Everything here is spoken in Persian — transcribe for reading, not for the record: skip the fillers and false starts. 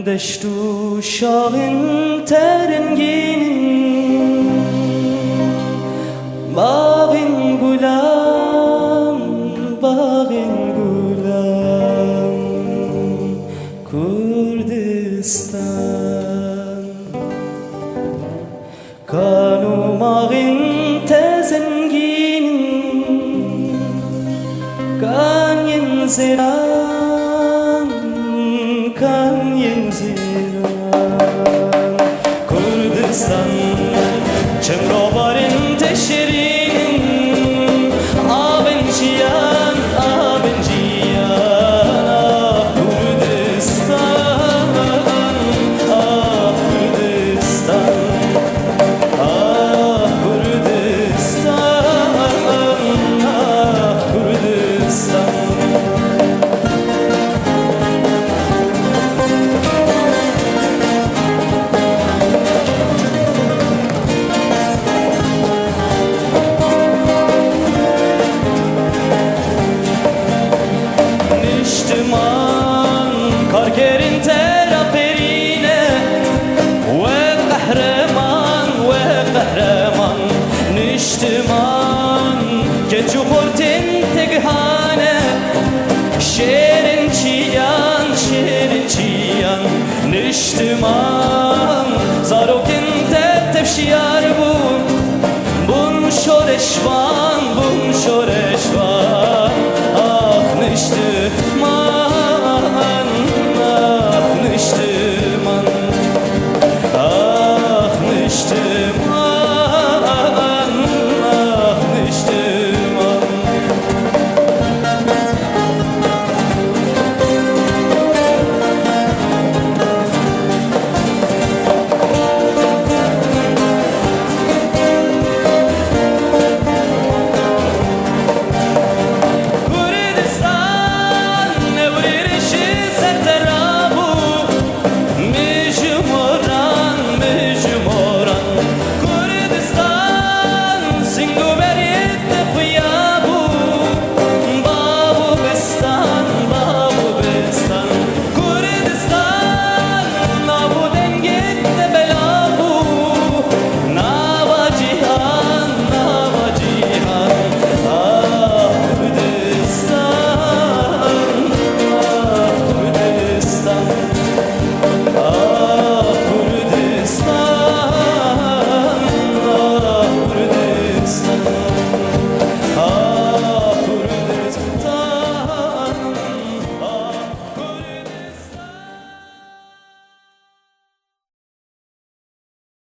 دشت و شاهین ترنگین باغین گلم باغین گلم کردستان کانو ماغین تزنگین کان ینزران کان ینزران کردستان چمروبارین تشرین آبن جیان کردستان کردستان نشتمان کارگرین ترافرینه و قهرمان نشتمان که جوهرتن تگهانه شیرین چیان نشتمان زاروکن تفشیان